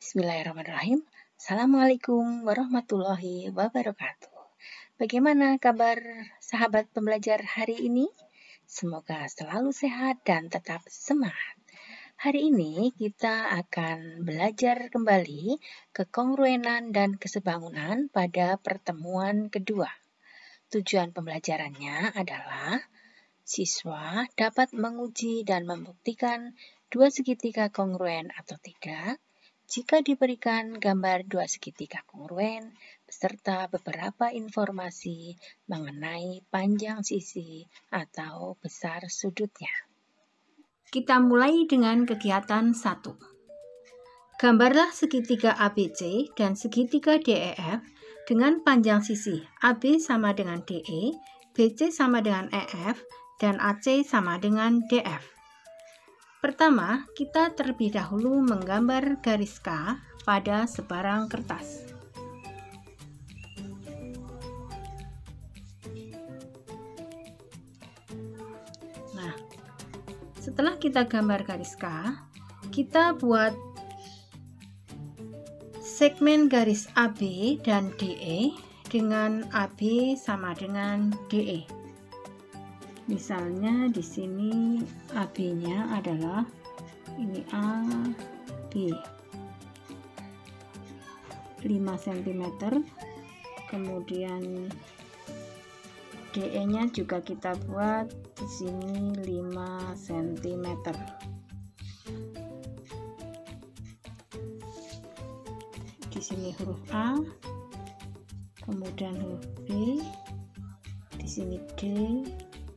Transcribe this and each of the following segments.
Bismillahirrahmanirrahim. Assalamualaikum warahmatullahi wabarakatuh. Bagaimana kabar sahabat pembelajar hari ini? Semoga selalu sehat dan tetap semangat. Hari ini kita akan belajar kembali kekongruenan dan kesebangunan pada pertemuan kedua. Tujuan pembelajarannya adalah siswa dapat menguji dan membuktikan dua segitiga kongruen atau tidak jika diberikan gambar dua segitiga kongruen beserta beberapa informasi mengenai panjang sisi atau besar sudutnya. Kita mulai dengan kegiatan 1. Gambarlah segitiga ABC dan segitiga DEF dengan panjang sisi AB sama dengan DE, BC sama dengan EF, dan AC sama dengan DF. Pertama, kita terlebih dahulu menggambar garis K pada sebarang kertas. Nah, setelah kita gambar garis K, kita buat segmen garis AB dan DE dengan AB sama dengan DE. Misalnya di sini AB-nya adalah ini A, B 5 cm, kemudian DE-nya juga kita buat di sini 5 cm. Di sini huruf A, kemudian huruf B, di sini D,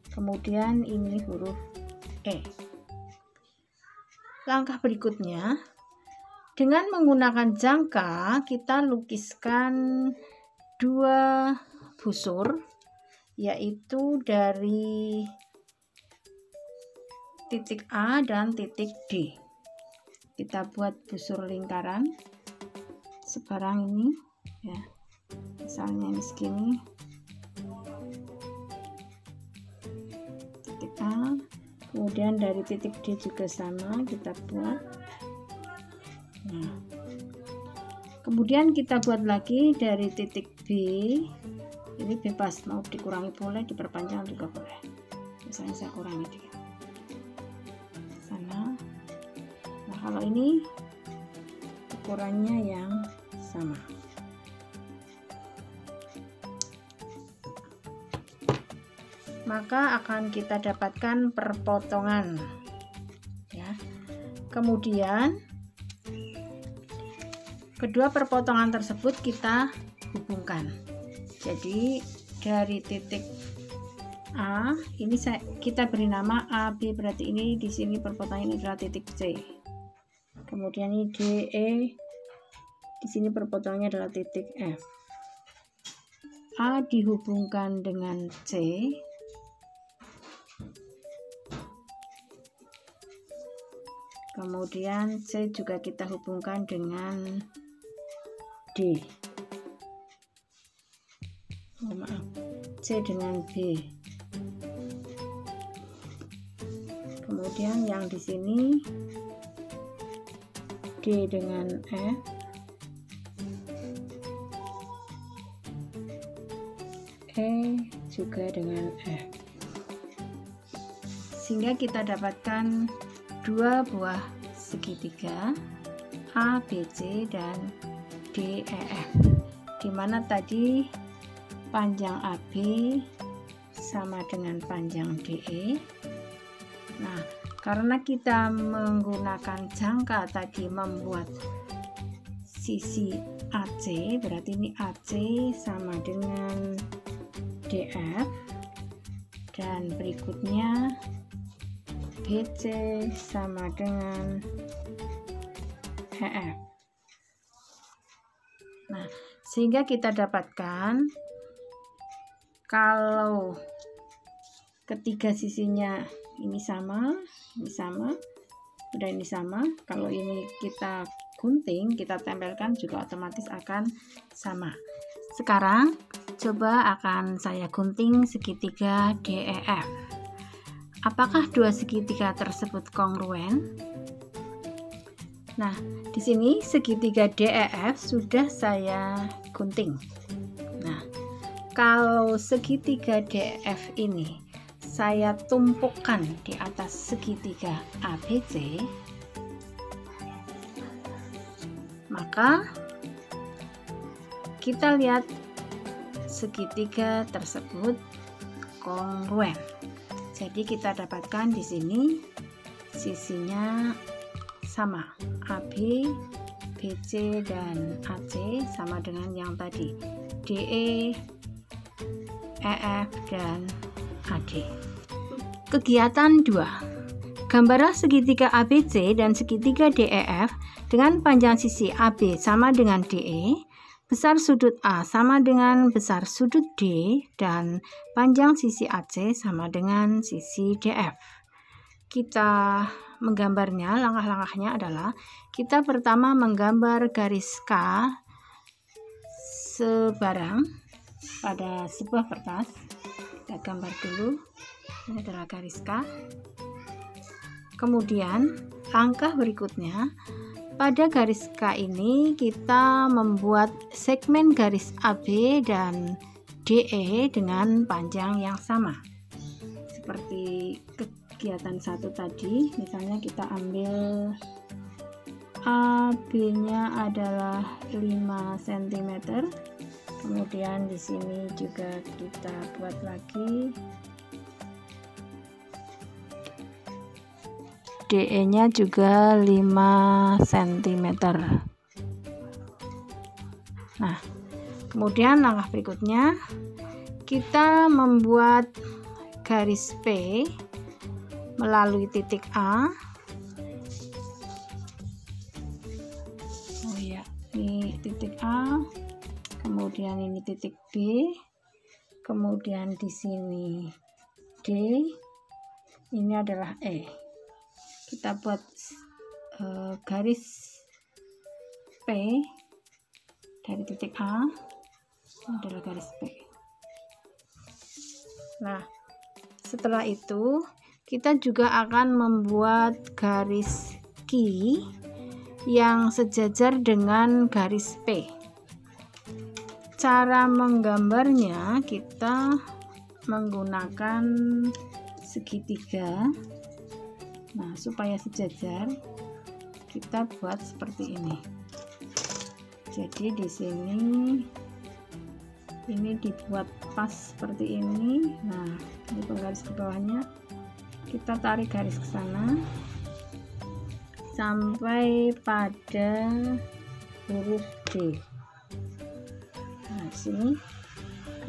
kemudian ini huruf E. Langkah berikutnya, dengan menggunakan jangka kita lukiskan dua busur, yaitu dari titik A dan titik D. Kita buat busur lingkaran sekarang ini, ya, misalnya ini segini. A, kemudian dari titik D juga sama kita buat. Nah, kemudian kita buat lagi dari titik B, ini bebas, mau dikurangi boleh, diperpanjang juga boleh. Misalnya saya kurangi dikit sana. Nah, kalau ini ukurannya yang sama. Maka akan kita dapatkan perpotongan, ya. Kemudian kedua perpotongan tersebut kita hubungkan. Jadi dari titik A ini kita beri nama AB, berarti ini di sini perpotongan ini adalah titik C. Kemudian ini DE, di sini perpotongannya adalah titik F. A dihubungkan dengan C, kemudian C juga kita hubungkan dengan D. Oh, maaf, C dengan B. Kemudian yang di sini D dengan F, E juga dengan F. Sehingga kita dapatkan dua buah segitiga A, B, C, dan D, E, F, di mana tadi panjang AB sama dengan panjang DE. Nah, karena kita menggunakan jangka tadi membuat sisi AC, berarti ini AC sama dengan DF, dan berikutnya BC sama dengan EF. Nah, sehingga kita dapatkan kalau ketiga sisinya ini sama, dan ini sama, kalau ini kita gunting, kita tempelkan juga otomatis akan sama. Sekarang coba akan saya gunting segitiga DEF. Apakah dua segitiga tersebut kongruen? Nah, di sini segitiga DEF sudah saya gunting. Nah, kalau segitiga DEF ini saya tumpukan di atas segitiga ABC, maka kita lihat segitiga tersebut kongruen. Jadi kita dapatkan di sini sisinya sama, AB, BC dan AC sama dengan yang tadi, DE, EF dan AD. Kegiatan 2. Gambarlah segitiga ABC dan segitiga DEF dengan panjang sisi AB sama dengan DE, besar sudut A sama dengan besar sudut D, dan panjang sisi AC sama dengan sisi DF. Kita menggambarnya, langkah-langkahnya adalah kita pertama menggambar garis K sebarang pada sebuah kertas. Kita gambar dulu, ini adalah garis K. Kemudian langkah berikutnya, pada garis K ini kita membuat segmen garis AB dan DE dengan panjang yang sama. Seperti kegiatan 1 tadi, misalnya kita ambil AB-nya adalah 5 cm. Kemudian di sini juga kita buat lagi DE-nya juga 5 cm. Nah, kemudian langkah berikutnya kita membuat garis P melalui titik A. Oh ya, ini titik A. Kemudian ini titik B. Kemudian di sini D. Ini adalah E. Kita buat garis P dari titik A. Ini adalah garis P. Nah, setelah itu kita juga akan membuat garis Q yang sejajar dengan garis P. Cara menggambarnya kita menggunakan segitiga. Nah, supaya sejajar kita buat seperti ini. Jadi di sini ini dibuat pas seperti ini. Nah, ini penggaris ke bawahnya, kita tarik garis ke sana sampai pada huruf D. Nah, di sini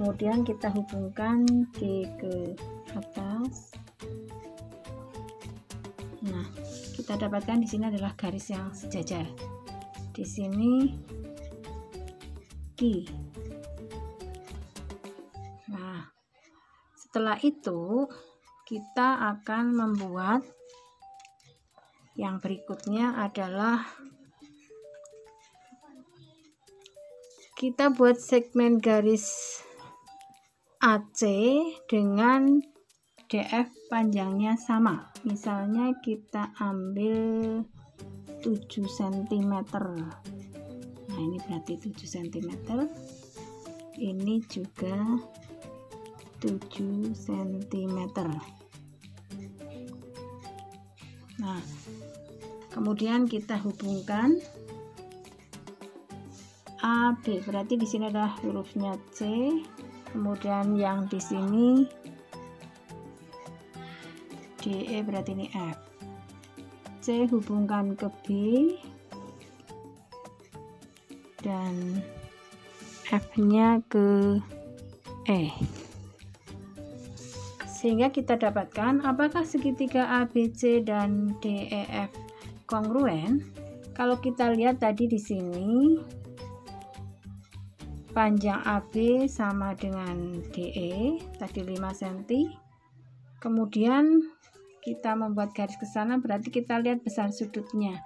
kemudian kita hubungkan D ke atas. Nah, kita dapatkan di sini adalah garis yang sejajar. Di sini Q. Nah, setelah itu kita akan membuat yang berikutnya adalah kita buat segmen garis AC dengan DF panjangnya sama. Misalnya kita ambil 7 cm. Nah, ini berarti 7 cm. Ini juga 7 cm. Nah, kemudian kita hubungkan AB, berarti di sini adalah hurufnya C. Kemudian yang di sini DE, berarti ini F. C hubungkan ke B dan F-nya ke E. Sehingga kita dapatkan apakah segitiga ABC dan DEF kongruen. Kalau kita lihat tadi di sini panjang AB sama dengan DE, tadi 5 cm. Kemudian kita membuat garis ke sana, berarti kita lihat besar sudutnya.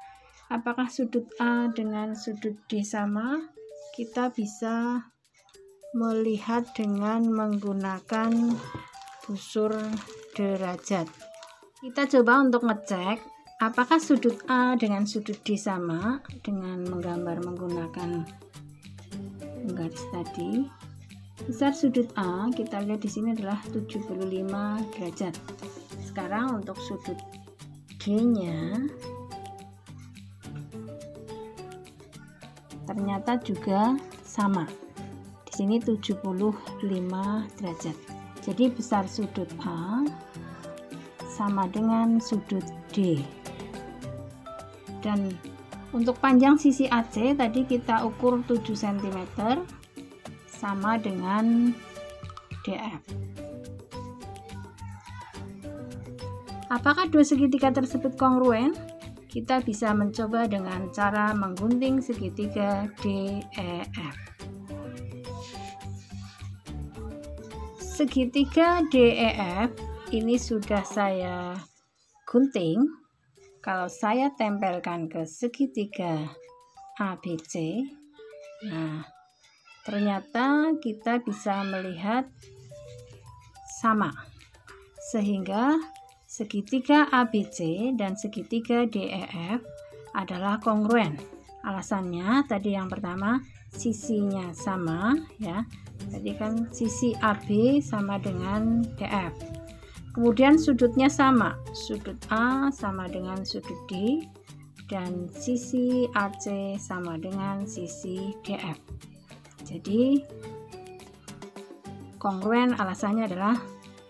Apakah sudut A dengan sudut D sama? Kita bisa melihat dengan menggunakan busur derajat. Kita coba untuk ngecek apakah sudut A dengan sudut D sama dengan menggambar menggunakan garis tadi? Besar sudut A kita lihat di sini adalah 75 derajat. Sekarang untuk sudut D-nya ternyata juga sama. Di sini 75 derajat. Jadi besar sudut A sama dengan sudut D. Dan untuk panjang sisi AC tadi kita ukur 7 cm sama dengan DF. Apakah dua segitiga tersebut kongruen? Kita bisa mencoba dengan cara menggunting segitiga DEF. Segitiga DEF ini sudah saya gunting. Kalau saya tempelkan ke segitiga ABC, nah ternyata kita bisa melihat sama, sehingga segitiga ABC dan segitiga DEF adalah kongruen. Alasannya tadi yang pertama sisinya sama ya. Tadi kan sisi AB sama dengan DF. Kemudian sudutnya sama. Sudut A sama dengan sudut D dan sisi AC sama dengan sisi DF. Jadi kongruen alasannya adalah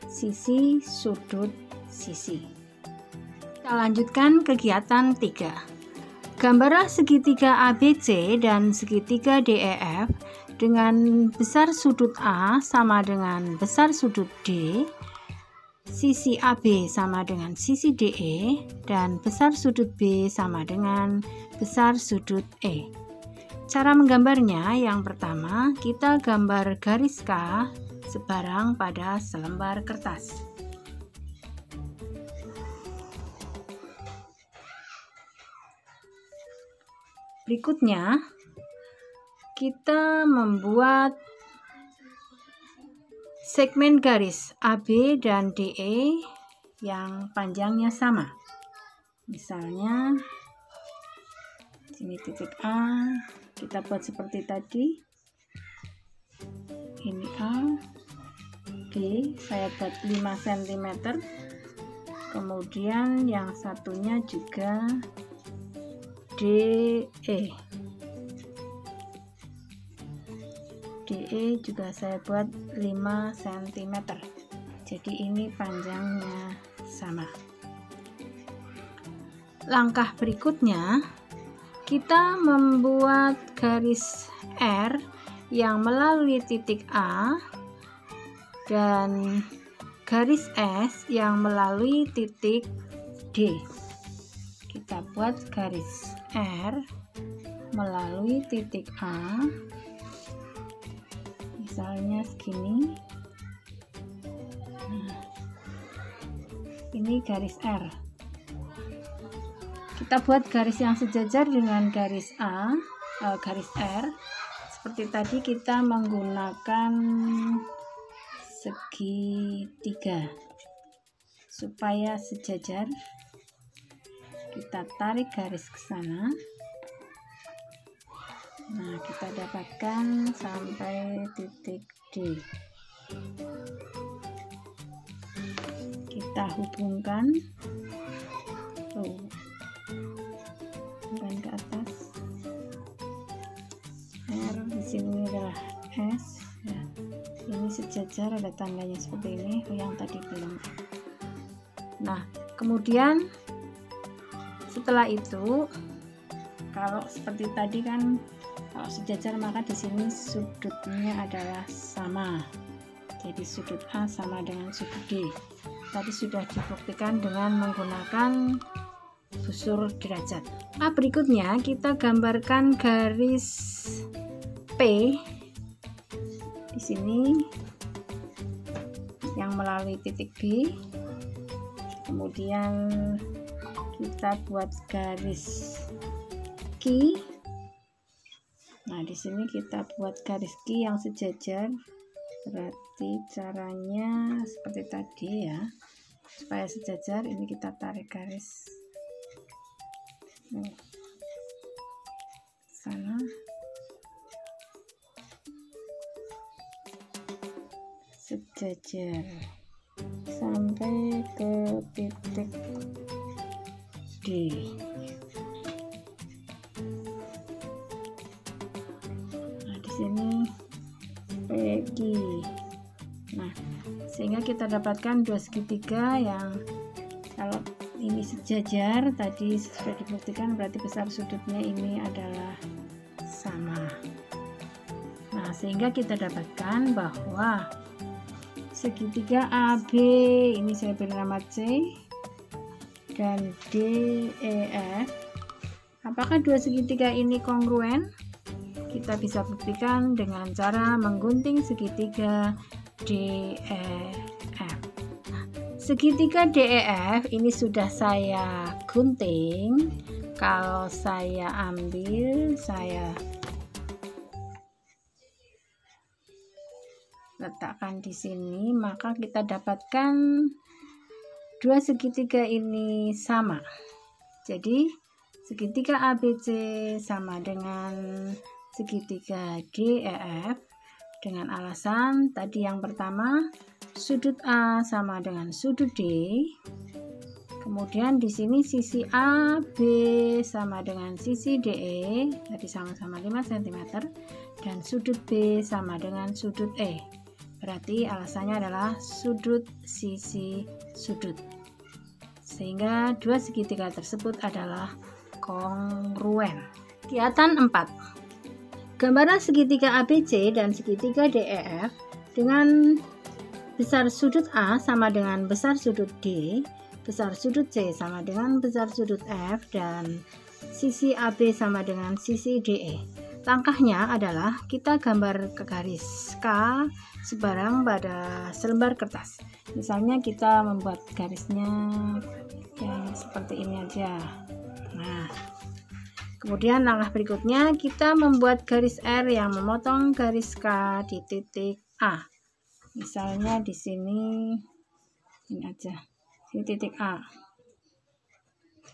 sisi sudut sisi. Kita lanjutkan kegiatan 3. Gambarlah segitiga ABC dan segitiga DEF dengan besar sudut A sama dengan besar sudut D, sisi AB sama dengan sisi DE, dan besar sudut B sama dengan besar sudut E. Cara menggambarnya, yang pertama kita gambar garis K sebarang pada selembar kertas. Berikutnya kita membuat segmen garis AB dan DE yang panjangnya sama. Misalnya sini titik A, kita buat seperti tadi. Ini A, D, saya buat 5 cm. Kemudian yang satunya juga DE. DE juga saya buat 5 cm. Jadi ini panjangnya sama. Langkah berikutnya kita membuat garis R yang melalui titik A dan garis S yang melalui titik D. Kita buat garis R melalui titik A, misalnya segini. Nah, ini garis R. Kita buat garis yang sejajar dengan garis garis R. Seperti tadi kita menggunakan segitiga supaya sejajar. Kita tarik garis ke sana. Nah, kita dapatkan sampai titik D. Kita hubungkan hubungkan ke atas. R di sini adalah S ya. Ini sejajar, ada tandanya seperti ini. Yang tadi belum. Nah, kemudian setelah itu kalau seperti tadi kan, kalau sejajar maka di sini sudutnya adalah sama. Jadi sudut A sama dengan sudut D. Tadi sudah dibuktikan dengan menggunakan busur derajat. Nah, berikutnya kita gambarkan garis P di sini yang melalui titik B. Kemudian kita buat garis Q. Nah, di sini kita buat garis Q yang sejajar. Berarti caranya seperti tadi ya. Supaya sejajar, ini kita tarik garis sana sejajar sampai ke titik D. Nah, di sini PQ. Nah, sehingga kita dapatkan dua segitiga yang kalau ini sejajar tadi sudah dibuktikan, berarti besar sudutnya ini adalah sama. Nah, sehingga kita dapatkan bahwa segitiga AB ini saya beri nama C dan DEF, apakah dua segitiga ini kongruen? Kita bisa buktikan dengan cara menggunting segitiga DEF. Segitiga DEF ini sudah saya gunting. Kalau saya ambil, saya letakkan di sini, maka kita dapatkan dua segitiga ini sama. Jadi segitiga ABC sama dengan segitiga DEF dengan alasan tadi yang pertama sudut A sama dengan sudut D. Kemudian di sini sisi AB sama dengan sisi DE, tadi sama-sama 5 cm, dan sudut B sama dengan sudut E. Berarti alasannya adalah sudut sisi sudut. Sehingga dua segitiga tersebut adalah kongruen. Kegiatan 4. Gambaran segitiga ABC dan segitiga DEF dengan besar sudut A sama dengan besar sudut D, besar sudut C sama dengan besar sudut F, dan sisi AB sama dengan sisi DE. Langkahnya adalah kita gambar ke garis K sebarang pada selembar kertas. Misalnya kita membuat garisnya yang seperti ini aja. Nah, kemudian langkah berikutnya kita membuat garis R yang memotong garis K di titik A. Misalnya di sini ini aja, ini titik A.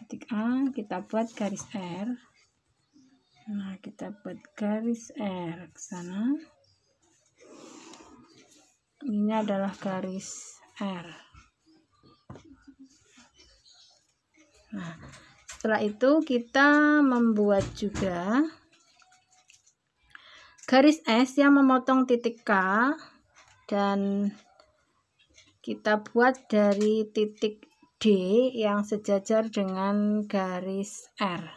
Titik A kita buat garis R. Nah, kita buat garis R ke sana. Ini adalah garis R. Nah, setelah itu kita membuat juga garis S yang memotong titik K, dan kita buat dari titik D yang sejajar dengan garis R.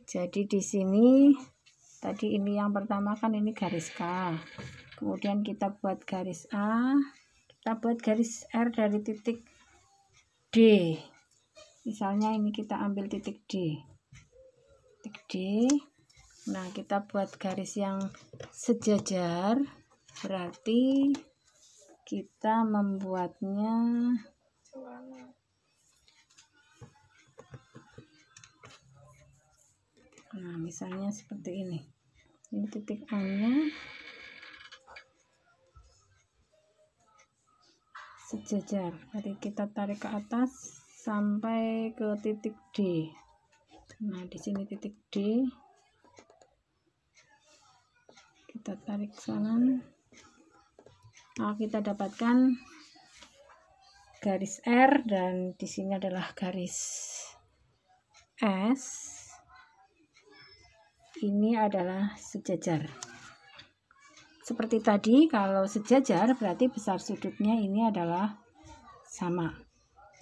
Jadi di sini tadi ini yang pertama kan ini garis K. Kemudian kita buat garis A, kita buat garis R dari titik D. Misalnya ini kita ambil titik D. Titik D. Nah, kita buat garis yang sejajar, berarti kita membuatnya nah, misalnya seperti ini. Ini titik A-nya sejajar. Jadi kita tarik ke atas sampai ke titik D. Nah, di sini titik D. Kita tarik ke sana. Nah, kita dapatkan garis R dan di sini adalah garis S. Ini adalah sejajar. Seperti tadi, kalau sejajar berarti besar sudutnya ini adalah sama.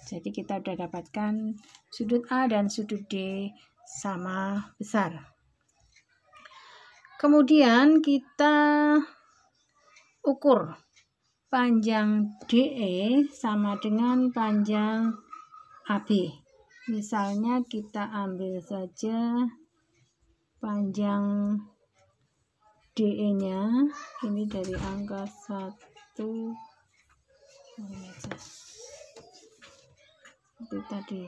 Jadi kita sudah dapatkan sudut A dan sudut D sama besar. Kemudian kita ukur panjang DE sama dengan panjang AB. Misalnya kita ambil saja panjang DE-nya ini dari angka 1 ini aja. Seperti tadi.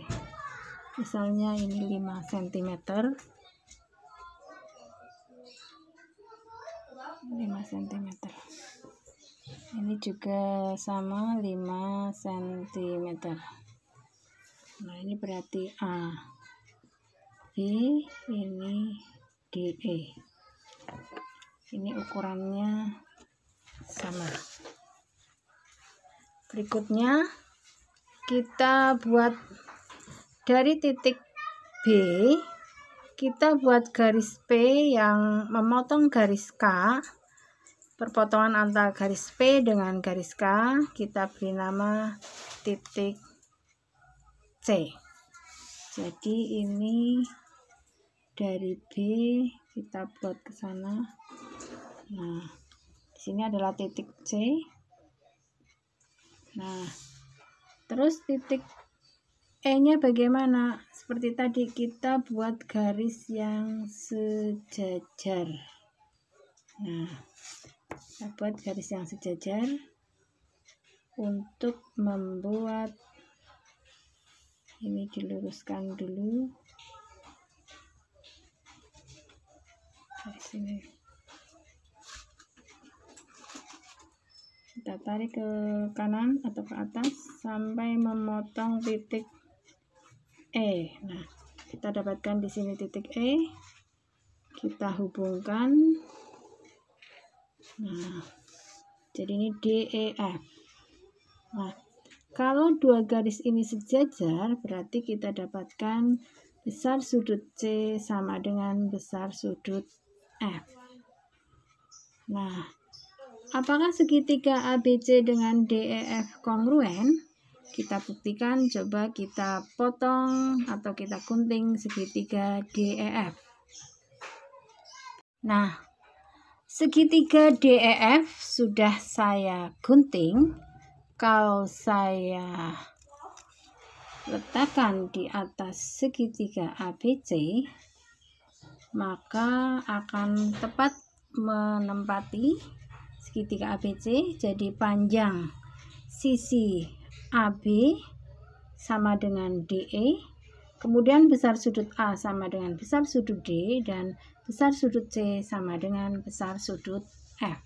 Misalnya ini 5 cm. 5 cm. Ini juga sama 5 cm. Nah, ini berarti A. ini DE. Ini ukurannya sama. Berikutnya kita buat dari titik B, kita buat garis P yang memotong garis K. Perpotongan antara garis P dengan garis K kita beri nama titik C. Jadi ini dari B kita buat ke sana. Nah, di sini adalah titik C. Nah, terus titik E-nya bagaimana? Seperti tadi kita buat garis yang sejajar. Nah, kita buat garis yang sejajar untuk membuat ini diluruskan dulu. Dari sini. Kita tarik ke kanan atau ke atas sampai memotong titik E. Nah, kita dapatkan di sini titik E. Kita hubungkan. Nah, jadi ini DEF. Nah, kalau dua garis ini sejajar, berarti kita dapatkan besar sudut C sama dengan besar sudut F. Nah, apakah segitiga ABC dengan DEF kongruen? Kita buktikan, coba kita potong atau kita gunting segitiga DEF. Nah, segitiga DEF sudah saya gunting. Kalau saya letakkan di atas segitiga ABC, maka akan tepat menempati segitiga ABC. Jadi panjang sisi AB sama dengan DE, kemudian besar sudut A sama dengan besar sudut D, dan besar sudut C sama dengan besar sudut F.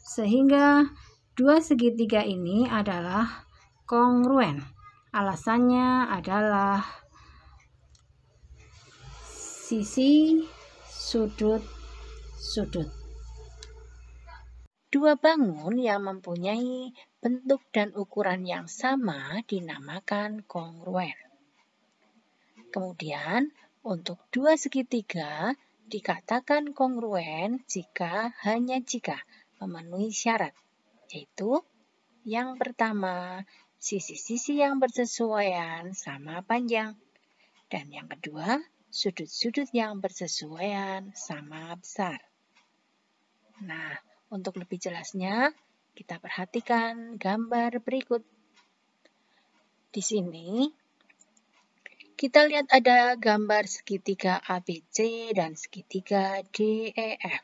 Sehingga dua segitiga ini adalah kongruen. Alasannya adalah sisi sudut-sudut. Dua bangun yang mempunyai bentuk dan ukuran yang sama dinamakan kongruen. Kemudian, untuk dua segitiga dikatakan kongruen hanya jika memenuhi syarat, yaitu yang pertama, sisi-sisi yang bersesuaian sama panjang, dan yang kedua, sudut-sudut yang bersesuaian sama besar. Nah, untuk lebih jelasnya, kita perhatikan gambar berikut. Di sini, kita lihat ada gambar segitiga ABC dan segitiga DEF.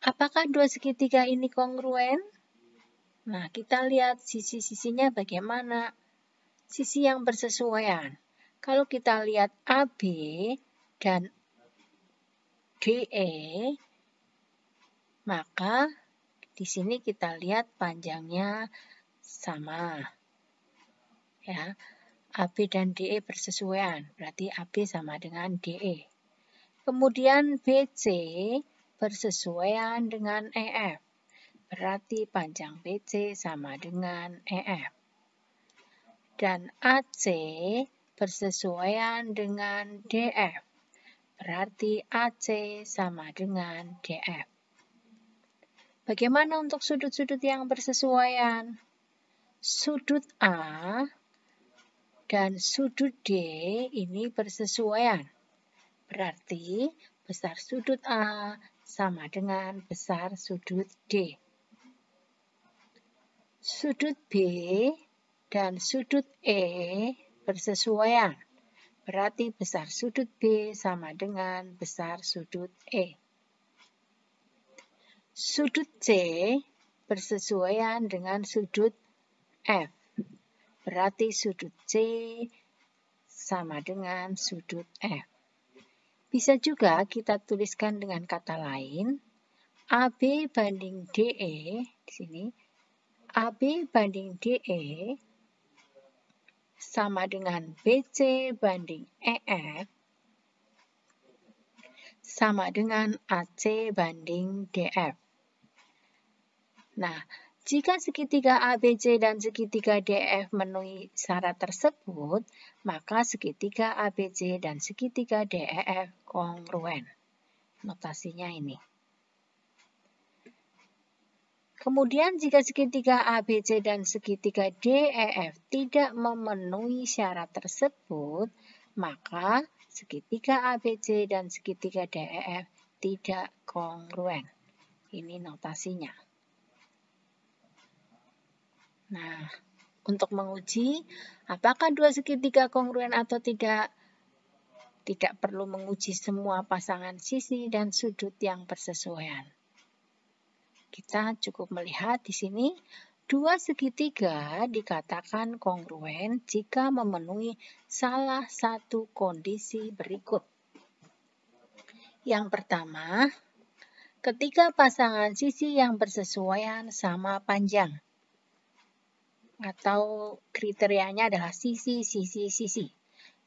Apakah dua segitiga ini kongruen? Nah, kita lihat sisi-sisinya bagaimana. Sisi yang bersesuaian. Kalau kita lihat AB dan DE, maka di sini kita lihat panjangnya sama. Ya, AB dan DE bersesuaian, berarti AB sama dengan DE. Kemudian BC bersesuaian dengan EF, berarti panjang BC sama dengan EF. Dan AC bersesuaian dengan DF, berarti AC sama dengan DF. Bagaimana untuk sudut-sudut yang bersesuaian? Sudut A dan sudut D ini bersesuaian. Berarti besar sudut A sama dengan besar sudut D. Sudut B dan sudut E bersesuaian. Berarti besar sudut B sama dengan besar sudut E. Sudut C bersesuaian dengan sudut F. Berarti sudut C sama dengan sudut F. Bisa juga kita tuliskan dengan kata lain, AB banding DE, di sini, AB banding DE sama dengan BC banding EF, sama dengan AC banding DF. Nah, jika segitiga ABC dan segitiga DF memenuhi syarat tersebut, maka segitiga ABC dan segitiga DEF kongruen. Notasinya ini. Kemudian jika segitiga ABC dan segitiga DEF tidak memenuhi syarat tersebut, maka segitiga ABC dan segitiga DEF tidak kongruen. Ini notasinya. Nah, untuk menguji apakah dua segitiga kongruen atau tidak perlu menguji semua pasangan sisi dan sudut yang bersesuaian. Kita cukup melihat di sini dua segitiga dikatakan kongruen jika memenuhi salah satu kondisi berikut. Yang pertama, ketika pasangan sisi yang bersesuaian sama panjang. Atau kriterianya adalah sisi.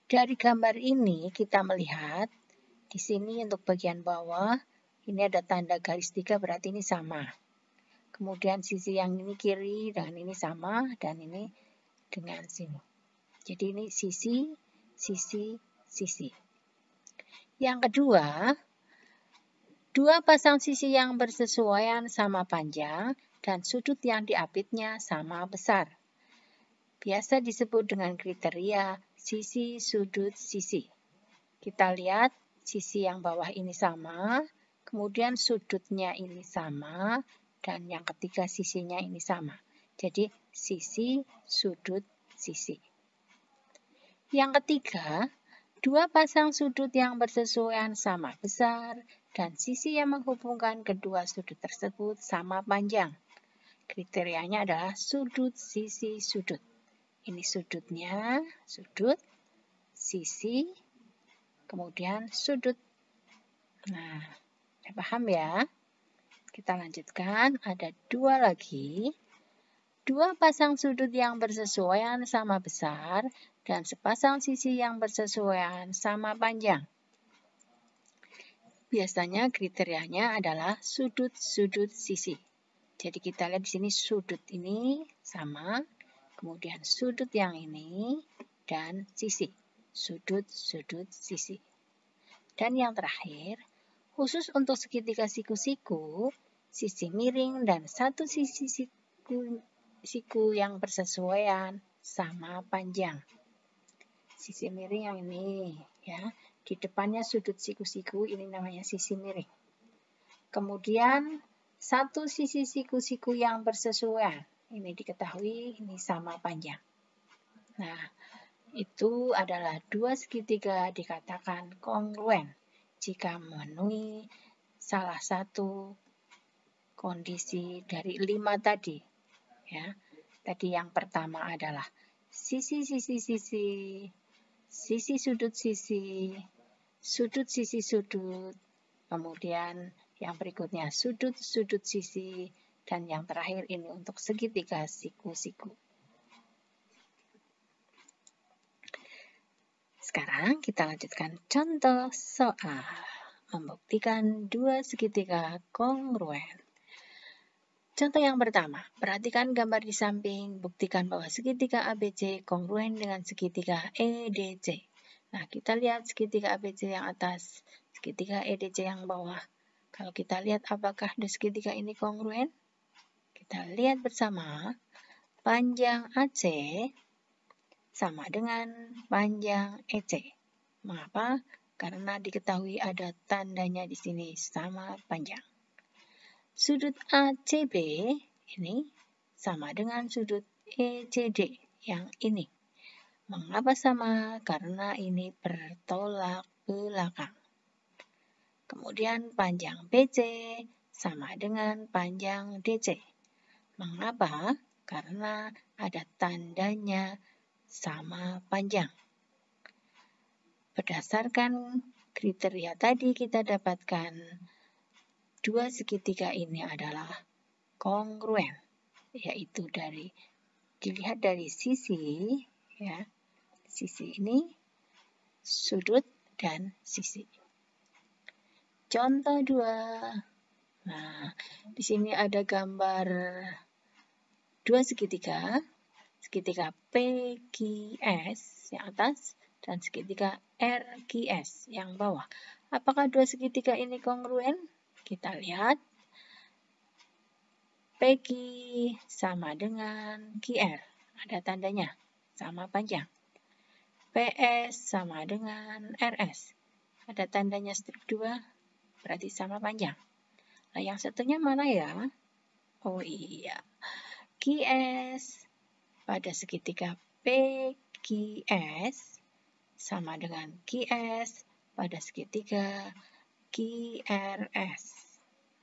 Dari gambar ini kita melihat di sini untuk bagian bawah ini ada tanda garis 3 berarti ini sama. Kemudian sisi yang ini kiri dengan ini sama dan ini dengan sini. Jadi ini sisi. Yang kedua, dua pasang sisi yang bersesuaian sama panjang dan sudut yang diapitnya sama besar. Biasa disebut dengan kriteria sisi, sudut, sisi. Kita lihat sisi yang bawah ini sama, kemudian sudutnya ini sama, dan yang ketiga sisinya ini sama. Jadi sisi, sudut, sisi. Yang ketiga, dua pasang sudut yang bersesuaian sama besar, dan sisi yang menghubungkan kedua sudut tersebut sama panjang. Kriterianya adalah sudut, sisi, sudut. Ini sudutnya, sudut, sisi, kemudian sudut. Nah, paham ya? Kita lanjutkan, ada dua lagi. Dua pasang sudut yang bersesuaian sama besar dan sepasang sisi yang bersesuaian sama panjang. Biasanya kriterianya adalah sudut, sisi. Jadi kita lihat di sini sudut ini sama, kemudian sudut yang ini dan sisi. Sudut, sisi. Dan yang terakhir, khusus untuk segitiga siku-siku, sisi miring dan satu sisi siku yang bersesuaian sama panjang. Sisi miring yang ini ya. Di depannya sudut siku-siku ini namanya sisi miring. Kemudian satu sisi siku-siku yang bersesuaian. Ini diketahui ini sama panjang. Nah, itu adalah dua segitiga dikatakan kongruen jika memenuhi salah satu kondisi dari 5 tadi. Ya, tadi yang pertama adalah sisi sudut sisi, sudut sisi sudut, kemudian yang berikutnya sudut sisi, dan yang terakhir ini untuk segitiga siku-siku. Sekarang kita lanjutkan contoh soal membuktikan dua segitiga kongruen. Contoh yang pertama, perhatikan gambar di samping, buktikan bahwa segitiga ABC kongruen dengan segitiga EDC. Nah, kita lihat segitiga ABC yang atas, segitiga EDC yang bawah. Kalau kita lihat apakah segitiga ini kongruen? Kita lihat bersama, panjang AC sama dengan panjang EC. Mengapa? Karena diketahui ada tandanya di sini sama panjang. Sudut ACB ini sama dengan sudut ECD yang ini. Mengapa sama? Karena ini bertolak belakang. Kemudian panjang BC sama dengan panjang DC. Mengapa? Karena ada tandanya sama panjang. Berdasarkan kriteria tadi kita dapatkan dua segitiga ini adalah kongruen, yaitu dilihat dari sisi, ya, sisi ini, sudut dan sisi. Contoh 2. Nah, di sini ada gambar dua segitiga PQS yang atas dan segitiga RQS yang bawah. Apakah dua segitiga ini kongruen? Kita lihat. PQ sama dengan QR, ada tandanya, sama panjang. PS sama dengan RS, ada tandanya strip 2, berarti sama panjang. Nah, yang satunya mana ya? Oh iya, QS pada segitiga PQS sama dengan QS pada segitiga QRS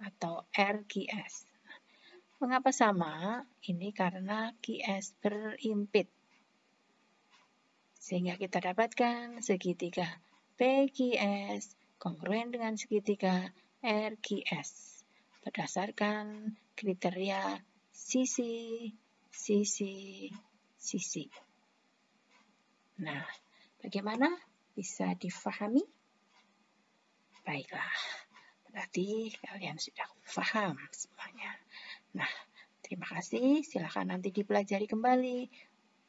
atau RQS. Mengapa sama? Ini karena QS berimpit. Sehingga kita dapatkan segitiga PQS kongruen dengan segitiga RQS berdasarkan kriteria sisi. Nah, bagaimana? Bisa difahami? Baiklah, berarti kalian sudah paham semuanya. Nah, terima kasih. Silakan nanti dipelajari kembali.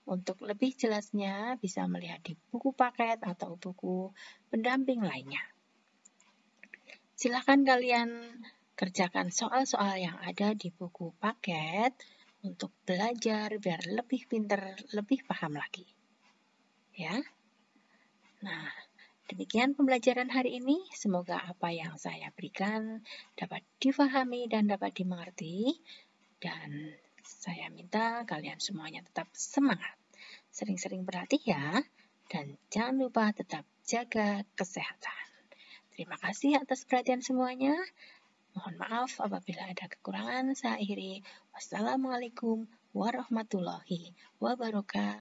Untuk lebih jelasnya bisa melihat di buku paket atau buku pendamping lainnya. Silakan kalian kerjakan soal-soal yang ada di buku paket untuk belajar biar lebih pintar, lebih paham lagi. Ya. Nah, demikian pembelajaran hari ini. Semoga apa yang saya berikan dapat difahami dan dapat dimengerti. Dan saya minta kalian semuanya tetap semangat. Sering-sering berlatih ya. Dan jangan lupa tetap jaga kesehatan. Terima kasih atas perhatian semuanya. Mohon maaf apabila ada kekurangan. Saya akhiri. Wassalamualaikum warahmatullahi wabarakatuh.